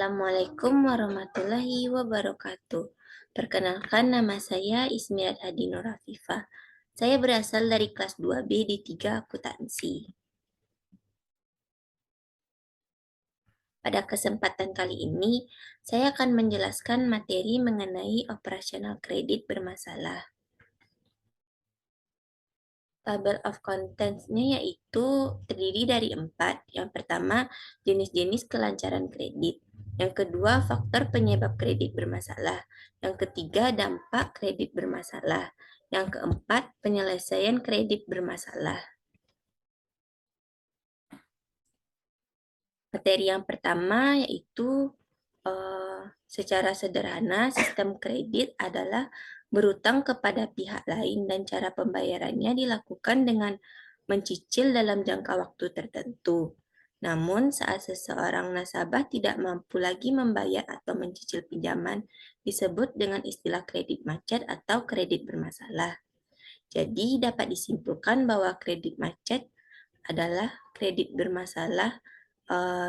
Assalamualaikum warahmatullahi wabarakatuh. Perkenalkan, nama saya Ismiat Hadi Nur Afifah. Saya berasal dari kelas 2B di 3 akuntansi. Pada kesempatan kali ini, saya akan menjelaskan materi mengenai operasional kredit bermasalah. Table of contents-nya yaitu terdiri dari 4. Yang pertama, jenis-jenis kelancaran kredit. Yang kedua, faktor penyebab kredit bermasalah. Yang ketiga, dampak kredit bermasalah. Yang keempat, penyelesaian kredit bermasalah. Materi yang pertama yaitu secara sederhana, sistem kredit adalah berutang kepada pihak lain dan cara pembayarannya dilakukan dengan mencicil dalam jangka waktu tertentu. Namun, saat seseorang nasabah tidak mampu lagi membayar atau mencicil pinjaman, disebut dengan istilah kredit macet atau kredit bermasalah. Jadi, dapat disimpulkan bahwa kredit macet adalah kredit bermasalah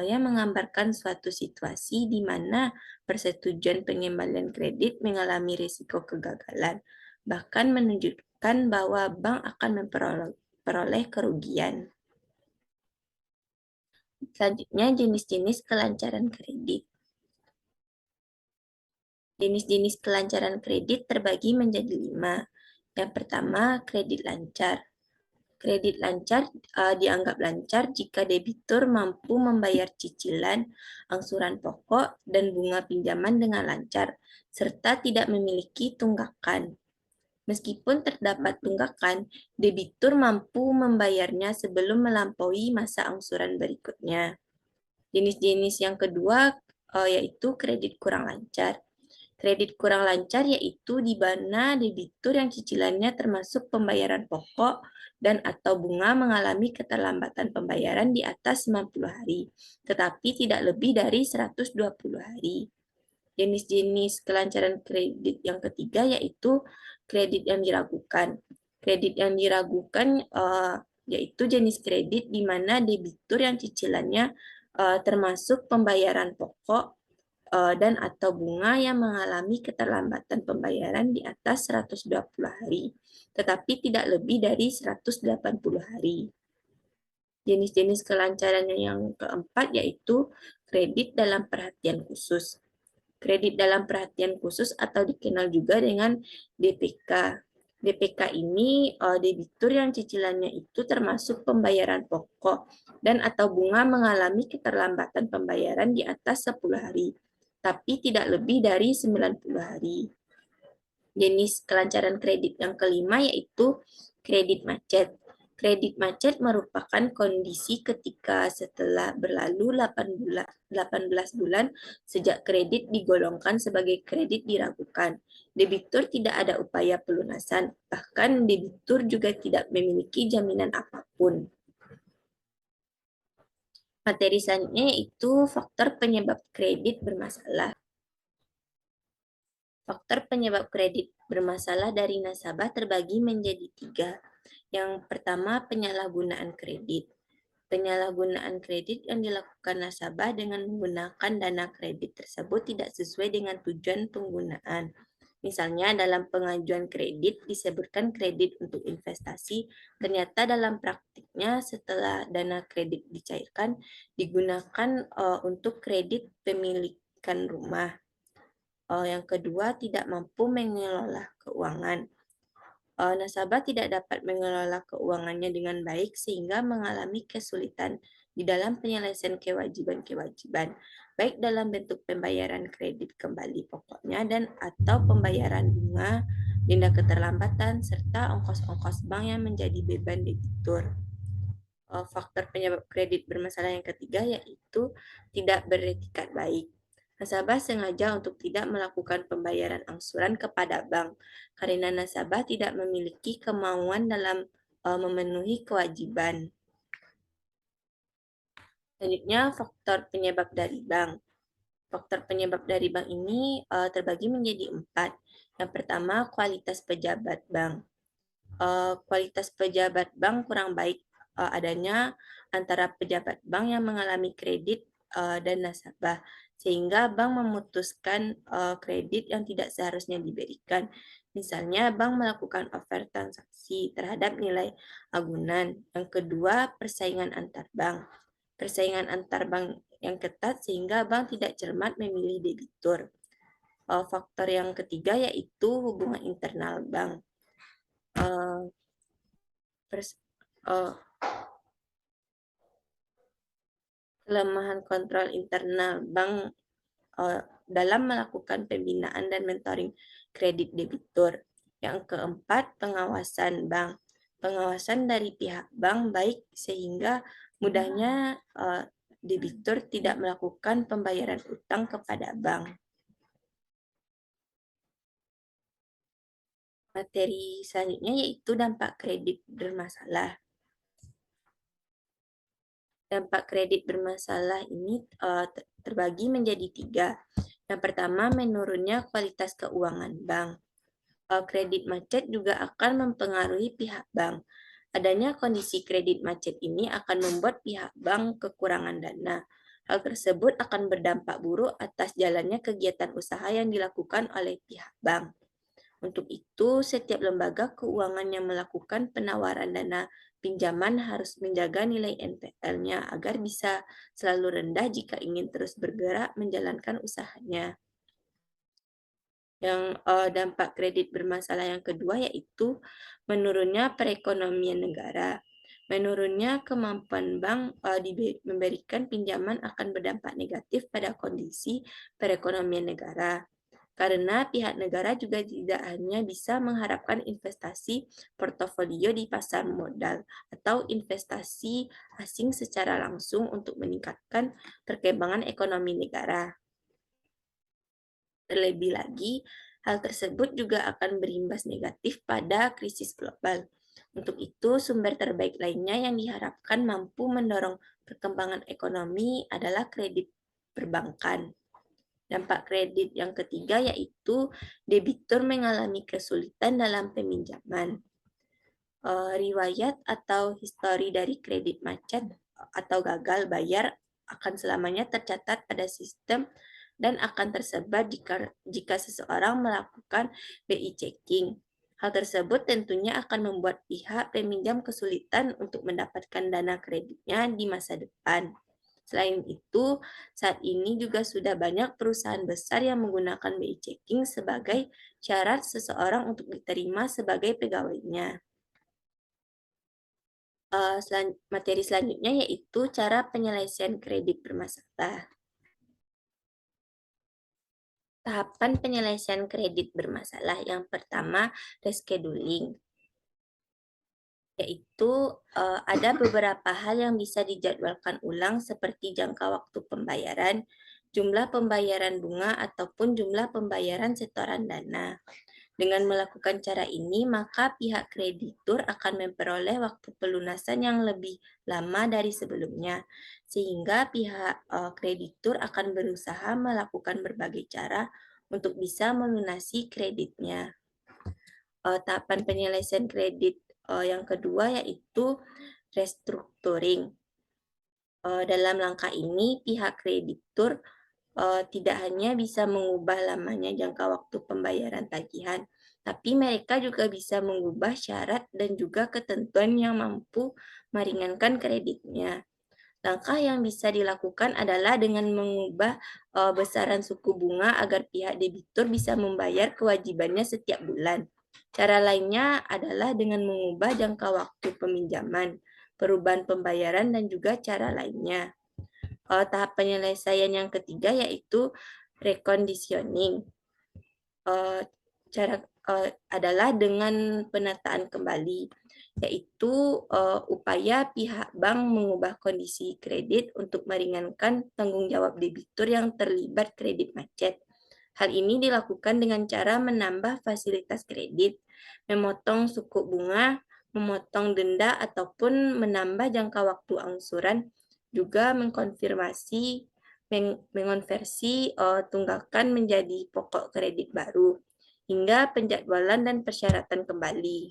yang menggambarkan suatu situasi di mana persetujuan pengembalian kredit mengalami risiko kegagalan, bahkan menunjukkan bahwa bank akan memperoleh kerugian. Selanjutnya, jenis-jenis kelancaran kredit. Jenis-jenis kelancaran kredit terbagi menjadi 5. Yang pertama, kredit lancar. Kredit lancar dianggap lancar jika debitur mampu membayar cicilan, angsuran pokok, dan bunga pinjaman dengan lancar, serta tidak memiliki tunggakan. Meskipun terdapat tunggakan, debitur mampu membayarnya sebelum melampaui masa angsuran berikutnya. Jenis-jenis yang kedua yaitu kredit kurang lancar. Kredit kurang lancar yaitu di mana debitur yang cicilannya termasuk pembayaran pokok dan atau bunga mengalami keterlambatan pembayaran di atas 90 hari, tetapi tidak lebih dari 120 hari. Jenis-jenis kelancaran kredit yang ketiga yaitu kredit yang diragukan. Kredit yang diragukan yaitu jenis kredit di mana debitur yang cicilannya termasuk pembayaran pokok dan atau bunga yang mengalami keterlambatan pembayaran di atas 120 hari, tetapi tidak lebih dari 180 hari. Jenis-jenis kelancaran yang keempat yaitu kredit dalam perhatian khusus. Kredit dalam perhatian khusus atau dikenal juga dengan DPK. DPK ini debitur yang cicilannya itu termasuk pembayaran pokok dan atau bunga mengalami keterlambatan pembayaran di atas 10 hari, tapi tidak lebih dari 90 hari. Jenis kelancaran kredit yang kelima yaitu kredit macet. Kredit macet merupakan kondisi ketika setelah berlalu 18 bulan sejak kredit digolongkan sebagai kredit diragukan. Debitur tidak ada upaya pelunasan, bahkan debitur juga tidak memiliki jaminan apapun. Materi selanjutnya yaitu faktor penyebab kredit bermasalah. Faktor penyebab kredit bermasalah dari nasabah terbagi menjadi 3. Yang pertama, penyalahgunaan kredit. Penyalahgunaan kredit yang dilakukan nasabah dengan menggunakan dana kredit tersebut tidak sesuai dengan tujuan penggunaan. Misalnya dalam pengajuan kredit disebutkan kredit untuk investasi, ternyata dalam praktiknya setelah dana kredit dicairkan digunakan untuk kredit pemilikan rumah. Yang kedua, tidak mampu mengelola keuangan. Nasabah tidak dapat mengelola keuangannya dengan baik sehingga mengalami kesulitan di dalam penyelesaian kewajiban-kewajiban, baik dalam bentuk pembayaran kredit kembali pokoknya dan atau pembayaran bunga, denda keterlambatan, serta ongkos-ongkos bank yang menjadi beban debitur. Faktor penyebab kredit bermasalah yang ketiga yaitu tidak beretikat baik. Nasabah sengaja untuk tidak melakukan pembayaran angsuran kepada bank karena nasabah tidak memiliki kemauan dalam memenuhi kewajiban. Selanjutnya, faktor penyebab dari bank. Faktor penyebab dari bank ini terbagi menjadi 4. Yang pertama, kualitas pejabat bank. Kualitas pejabat bank kurang baik adanya antara pejabat bank yang mengalami kredit dan nasabah, sehingga bank memutuskan kredit yang tidak seharusnya diberikan. Misalnya, bank melakukan over transaksi terhadap nilai agunan. Yang kedua, persaingan antar bank. Persaingan antar bank yang ketat sehingga bank tidak cermat memilih debitur. Faktor yang ketiga yaitu hubungan internal bank. Eh, pers- eh, Kelemahan kontrol internal bank dalam melakukan pembinaan dan mentoring kredit debitur. Yang keempat, pengawasan bank. Pengawasan dari pihak bank baik sehingga mudahnya debitur tidak melakukan pembayaran utang kepada bank. Materi selanjutnya yaitu dampak kredit bermasalah. Dampak kredit bermasalah ini terbagi menjadi tiga. Yang pertama, menurunnya kualitas keuangan bank. Kredit macet juga akan mempengaruhi pihak bank. Adanya kondisi kredit macet ini akan membuat pihak bank kekurangan dana. Hal tersebut akan berdampak buruk atas jalannya kegiatan usaha yang dilakukan oleh pihak bank. Untuk itu, setiap lembaga keuangan yang melakukan penawaran dana pinjaman harus menjaga nilai NPL-nya agar bisa selalu rendah jika ingin terus bergerak menjalankan usahanya. Yang dampak kredit bermasalah yang kedua yaitu menurunnya perekonomian negara. Menurunnya kemampuan bank memberikan pinjaman akan berdampak negatif pada kondisi perekonomian negara. Karena pihak negara juga tidak hanya bisa mengharapkan investasi portofolio di pasar modal atau investasi asing secara langsung untuk meningkatkan perkembangan ekonomi negara. Terlebih lagi, hal tersebut juga akan berimbas negatif pada krisis global. Untuk itu, sumber terbaik lainnya yang diharapkan mampu mendorong perkembangan ekonomi adalah kredit perbankan. Dampak kredit yang ketiga yaitu debitur mengalami kesulitan dalam peminjaman. Riwayat atau histori dari kredit macet atau gagal bayar akan selamanya tercatat pada sistem dan akan tersebar jika seseorang melakukan BI checking. Hal tersebut tentunya akan membuat pihak peminjam kesulitan untuk mendapatkan dana kreditnya di masa depan. Selain itu, saat ini juga sudah banyak perusahaan besar yang menggunakan BI checking sebagai syarat seseorang untuk diterima sebagai pegawainya. Materi selanjutnya yaitu cara penyelesaian kredit bermasalah. Tahapan penyelesaian kredit bermasalah yang pertama, rescheduling, yaitu ada beberapa hal yang bisa dijadwalkan ulang seperti jangka waktu pembayaran, jumlah pembayaran bunga, ataupun jumlah pembayaran setoran dana. Dengan melakukan cara ini, maka pihak kreditur akan memperoleh waktu pelunasan yang lebih lama dari sebelumnya, sehingga pihak kreditur akan berusaha melakukan berbagai cara untuk bisa melunasi kreditnya. Tahapan penyelesaian kredit yang kedua yaitu restructuring. Dalam langkah ini, pihak kreditur tidak hanya bisa mengubah lamanya jangka waktu pembayaran tagihan, tapi mereka juga bisa mengubah syarat dan juga ketentuan yang mampu meringankan kreditnya. Langkah yang bisa dilakukan adalah dengan mengubah besaran suku bunga agar pihak debitur bisa membayar kewajibannya setiap bulan. Cara lainnya adalah dengan mengubah jangka waktu peminjaman, perubahan pembayaran, dan juga cara lainnya. Tahap penyelesaian yang ketiga yaitu reconditioning. Cara adalah dengan penataan kembali, yaitu upaya pihak bank mengubah kondisi kredit untuk meringankan tanggung jawab debitur yang terlibat kredit macet. Hal ini dilakukan dengan cara menambah fasilitas kredit, memotong suku bunga, memotong denda, ataupun menambah jangka waktu angsuran, juga mengonversi tunggakan menjadi pokok kredit baru, hingga penjadwalan dan persyaratan kembali.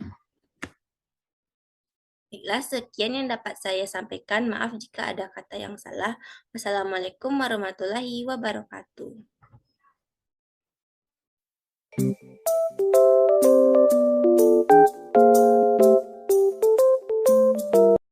Baiklah, sekian yang dapat saya sampaikan. Maaf jika ada kata yang salah. Wassalamualaikum warahmatullahi wabarakatuh.